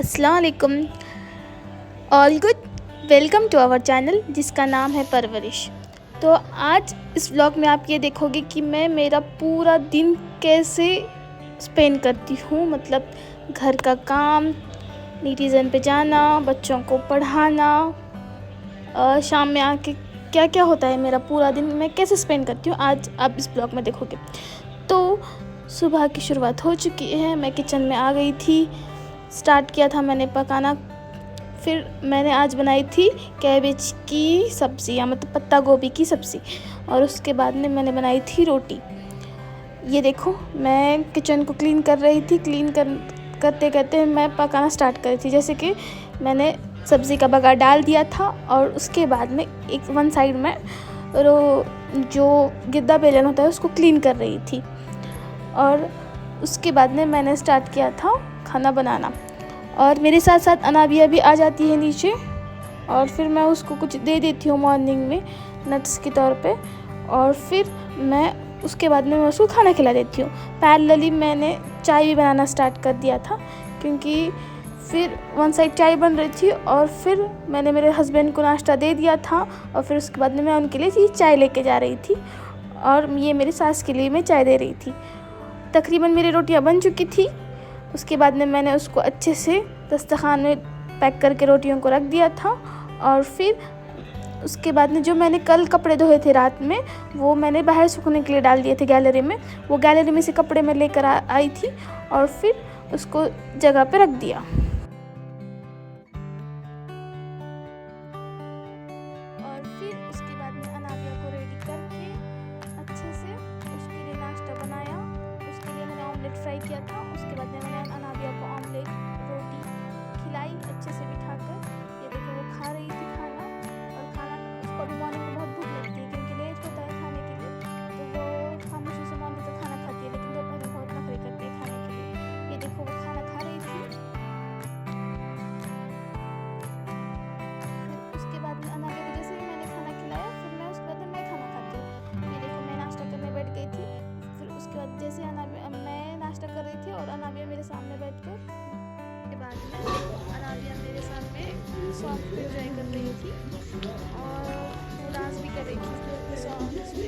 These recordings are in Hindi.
अस्सलाम वालेकुम। All good. Welcome to our channel जिसका नाम है परवरिश। तो आज इस व्लॉग में आप ये देखोगे कि मैं मेरा पूरा दिन कैसे स्पेंड करती हूँ। मतलब घर का काम, नीटिज़न पे जाना, बच्चों को पढ़ाना, शाम में आके क्या क्या होता है, मेरा पूरा दिन मैं कैसे स्पेंड करती हूँ, आज आप इस ब्लॉग में देखोगे। तो सुबह की शुरुआत हो चुकी है, मैं किचन में आ गई थी, स्टार्ट किया था मैंने पकाना। फिर मैंने आज बनाई थी कैबेज की सब्ज़ी, या मतलब पत्ता गोभी की सब्ज़ी, और उसके बाद में मैंने बनाई थी रोटी। ये देखो, मैं किचन को क्लीन कर रही थी। करते करते मैं पकाना स्टार्ट कर रही थी। जैसे कि मैंने सब्ज़ी का बघार डाल दिया था, और उसके बाद में वन साइड में जो गिद्दा बेलन होता है उसको क्लीन कर रही थी, और उसके बाद में मैंने स्टार्ट किया था खाना बनाना। और मेरे साथ साथ अनाबिया भी आ जाती है नीचे, और फिर मैं उसको कुछ दे देती हूँ मॉर्निंग में नट्स के तौर पे, और फिर मैं उसके बाद में मैं उसको खाना खिला देती हूँ। पैरेलली मैंने चाय भी बनाना स्टार्ट कर दिया था, क्योंकि फिर वन साइड चाय बन रही थी, और फिर मैंने मेरे हस्बैंड को नाश्ता दे दिया था, और फिर उसके बाद में मैं उनके लिए चाय लेके जा रही थी, और ये मेरी सास के लिए मैं चाय दे रही थी। तकरीबन मेरी रोटियां बन चुकी थी। उसके बाद में मैंने उसको अच्छे से दस्तरखान में पैक करके रोटियों को रख दिया था, और फिर उसके बाद में जो मैंने कल कपड़े धोए थे रात में, वो मैंने बाहर सूखने के लिए डाल दिए थे गैलरी में। वो गैलरी में से कपड़े मैं लेकर आई थी, और फिर उसको जगह पे रख दिया। और फिर उसके बाद में अनाबिया को रेडी करके अच्छे से उसके लिए नाश्ता बनाया। उसके लिए मैंने ऑमलेट फ्राई किया था। उसके बाद में मैंने अनाबिया को ऑमलेट रोटी खिलाई अच्छे से बिठाकर। ये देखो, वो खा रही थी खाना, और खाना उसको अभी मॉर्निंग में बहुत भूख लगती है, क्योंकि लेट होता है खाने के लिए, तो वो खामोशी से मॉर्निंग का खाना खाती है, लेकिन दोपहर में बहुत नखरे करती है खाने के लिए। ये देखो, वो खाना खा रही थी। फिर उसके बाद में अनाबिया को जैसे ही मैंने खाना खिलाया, फिर मैं उसके बाद में मैं खाना खाती हूँ। ये देखो, मैं नाश्ता करने बैठ गई थी। फिर उसके बाद जैसे मैं नाश्ता कर रही थी, और अनाबिया मेरे सामने बैठकर, के बाद में अनाबिया मेरे सामने सॉन्ग पे एंजॉय कर रही थी, और वो डांस भी कर रही थी सॉन्ग्स पे।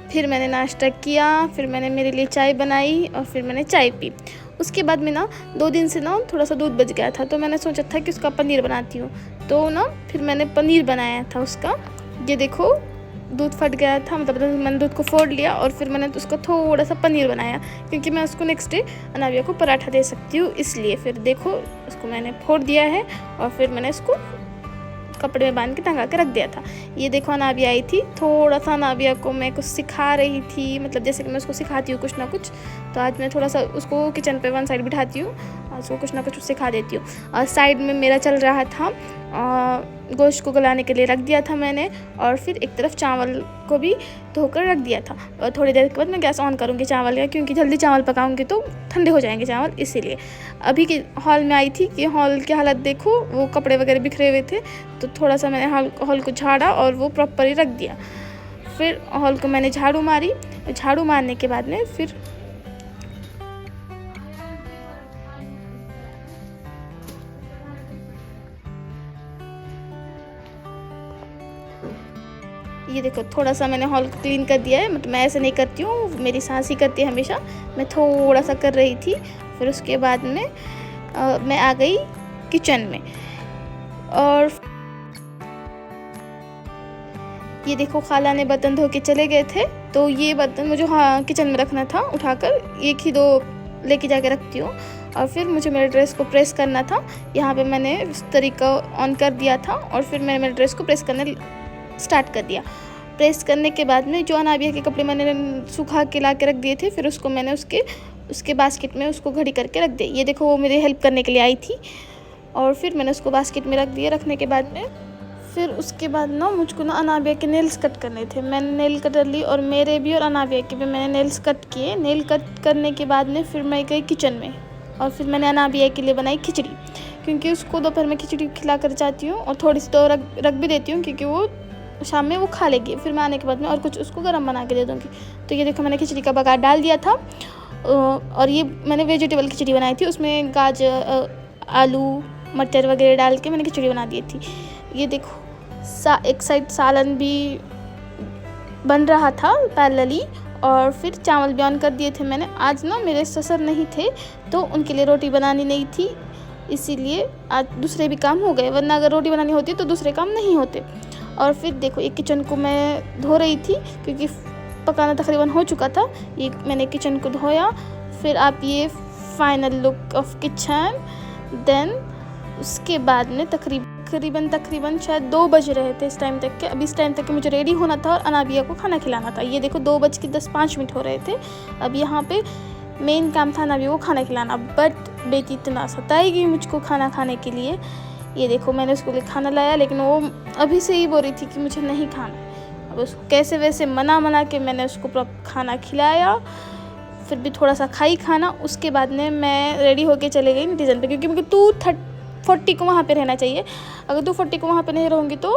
फिर मैंने नाश्ता किया, फिर मैंने मेरे लिए चाय बनाई, और फिर मैंने चाय पी। उसके बाद में ना 2 दिन से ना थोड़ा सा दूध बच गया था, तो मैंने सोचा था कि उसका पनीर बनाती हूँ। तो ना फिर मैंने पनीर बनाया था उसका। ये देखो, दूध फट गया था, मतलब मैंने दूध को फोड़ लिया, और फिर मैंने उसका थोड़ा सा पनीर बनाया, क्योंकि मैं उसको नेक्स्ट डे अनाबिया को पराठा दे सकती हूँ, इसलिए। फिर देखो, उसको मैंने फोड़ दिया है, और फिर मैंने उसको कपड़े में बांध के टंगा के रख दिया था। ये देखो, अनाबिया आई थी। थोड़ा सा अनाबिया को मैं कुछ सिखा रही थी, मतलब जैसे कि मैं उसको सिखाती हूँ कुछ ना कुछ, तो आज मैं थोड़ा सा उसको किचन पे वन साइड बिठाती हूँ, और उसको कुछ ना कुछ सिखा देती हूँ। और साइड में मेरा चल रहा था, गोश्त को गलाने के लिए रख दिया था मैंने, और फिर एक तरफ चावल को भी धोकर रख दिया था। और थोड़ी देर के बाद मैं गैस ऑन करूँगी चावल का, क्योंकि जल्दी चावल पकाऊंगी तो ठंडे हो जाएंगे चावल, इसीलिए। अभी के हॉल में आई थी कि हॉल की हालत देखो, वो कपड़े वगैरह बिखरे हुए थे, तो थोड़ा सा मैंने हॉल को झाड़ा, और वो प्रॉपर ही रख दिया। फिर हॉल को मैंने झाड़ू मारी। झाड़ू मारने के बाद में फिर ये देखो, थोड़ा सा मैंने हॉल को क्लीन कर दिया है। मतलब मैं ऐसे नहीं करती हूँ, मेरी सास ही करती है हमेशा, मैं थोड़ा सा कर रही थी। फिर उसके बाद में मैं आ गई किचन में, और ये देखो, खाला ने बर्तन धो के चले गए थे, तो ये बर्तन मुझे किचन में रखना था उठाकर, 1 ही 2 लेके जाके रखती हूँ। और फिर मुझे मेरे ड्रेस को प्रेस करना था। यहाँ पे मैंने इस तरीका ऑन कर दिया था, और फिर मैंने मेरे ड्रेस को प्रेस करने स्टार्ट कर दिया। प्रेस करने के बाद में जो अनाबिया के कपड़े मैंने सुखा के ला के रख दिए थे, फिर उसको मैंने उसके बास्केट में उसको घड़ी करके रख दिया। ये देखो, वो मेरी हेल्प करने के लिए आई थी, और फिर मैंने उसको बास्केट में रख दिया। रखने के बाद में फिर उसके बाद ना मुझको ना अनाबिया के नेल्स कट करने थे। मैंने नेल कटर ली और मेरे भी और अनाबिया के भी मैंने नेल्स कट किए। नेल कट करने के बाद में फिर मैं गई किचन में और फिर मैंने अनाबिया के लिए बनाई खिचड़ी, क्योंकि उसको दोपहर में खिचड़ी खिला कर जाती हूँ और थोड़ी सी तो रख भी देती हूँ, क्योंकि वो शाम में वो खा लेगी। फिर मैं आने के बाद में और कुछ उसको गर्म बना के दे दूँगी। तो ये देखो मैंने खिचड़ी का बघार डाल दिया था और ये मैंने वेजिटेबल खिचड़ी बनाई थी। उसमें गाजर, आलू, मटर वगैरह डाल के मैंने खिचड़ी बना दी थी। ये देखो एक साइड सालन भी बन रहा था पैरेलली और फिर चावल भी ऑन कर दिए थे मैंने। आज ना मेरे ससुर नहीं थे तो उनके लिए रोटी बनानी नहीं थी, इसीलिए आज दूसरे भी काम हो गए, वरना अगर रोटी बनानी होती तो दूसरे काम नहीं होते। और फिर देखो एक किचन को मैं धो रही थी, क्योंकि पकाना तकरीबन हो चुका था। ये मैंने किचन को धोया। फिर आप ये final look of kitchen. Then उसके बाद में तकरीबन शायद 2 बज रहे थे इस टाइम तक के। अभी इस टाइम तक के मुझे रेडी होना था और अनाबिया को खाना खिलाना था। ये देखो 2:10-5 हो रहे थे। अब यहाँ पे मेन काम था अनाबिया को खाना खिलाना, बट बेटी इतना सताएगी मुझको खाना खाने के लिए। ये देखो मैंने उसको लिए खाना लाया, लेकिन वो अभी से ही बोल रही थी कि मुझे नहीं खाना। अब उसको कैसे वैसे मना के मैंने उसको प्रॉपर खाना खिलाया। फिर भी थोड़ा सा खाई खाना। उसके बाद में मैं रेडी होके चले गई नेटिजन पे, क्योंकि मुझे 2:40 को वहाँ पे रहना चाहिए। अगर 2:40 को वहाँ पे नहीं रहूँगी तो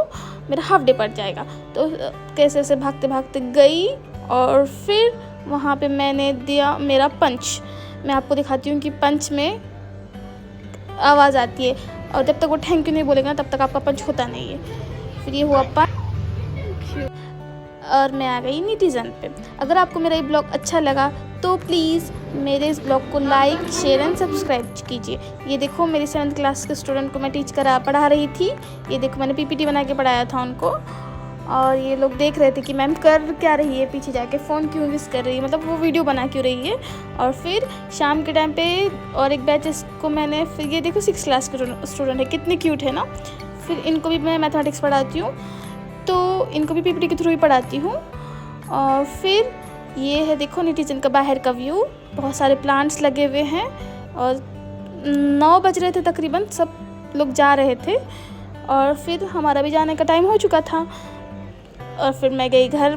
मेरा हाफ डे पड़ जाएगा। तो कैसे ऐसे भागते गई और फिर वहाँ पे मैंने दिया मेरा पंच। मैं आपको दिखाती हूँ कि पंच में आवाज़ आती है, और जब तक वो थैंक यू नहीं बोलेगा ना तब तक आपका पंच होता नहीं है। फिर ये हुआ और मैं आ गई नेटिजन पे। अगर आपको मेरा ये ब्लॉग अच्छा लगा तो प्लीज़ मेरे इस ब्लॉग को लाइक, शेयर एंड सब्सक्राइब कीजिए। ये देखो मेरी 7th क्लास के स्टूडेंट को मैं पढ़ा रही थी। ये देखो मैंने PPT बना के पढ़ाया था उनको, और ये लोग देख रहे थे कि मैम कर क्या रही है, पीछे जाके फ़ोन क्यों यूज़ कर रही है, मतलब वो वीडियो बना क्यों रही है। और फिर शाम के टाइम पे और एक बैच को मैंने, फिर ये देखो 6th क्लास के स्टूडेंट है, कितने क्यूट है ना। फिर इनको भी मैं मैथमेटिक्स पढ़ाती हूँ, तो इनको भी PPT के थ्रू ही पढ़ाती हूँ। और फिर ये है देखो नेटिजन का बाहर का व्यू, बहुत सारे प्लांट्स लगे हुए हैं। और 9 बज रहे थे तकरीबन, सब लोग जा रहे थे और फिर हमारा भी जाने का टाइम हो चुका था। और फिर मैं गई घर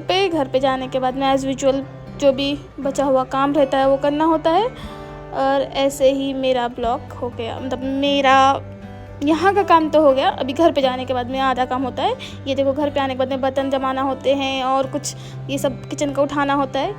पे जाने के बाद में एज़ यूजुअल जो भी बचा हुआ काम रहता है वो करना होता है। और ऐसे ही मेरा ब्लॉग हो गया, मतलब मेरा यहाँ का काम तो हो गया। अभी घर पे जाने के बाद में आधा काम होता है। ये देखो घर पे आने के बाद में बर्तन जमाना होते हैं और कुछ ये सब किचन का उठाना होता है।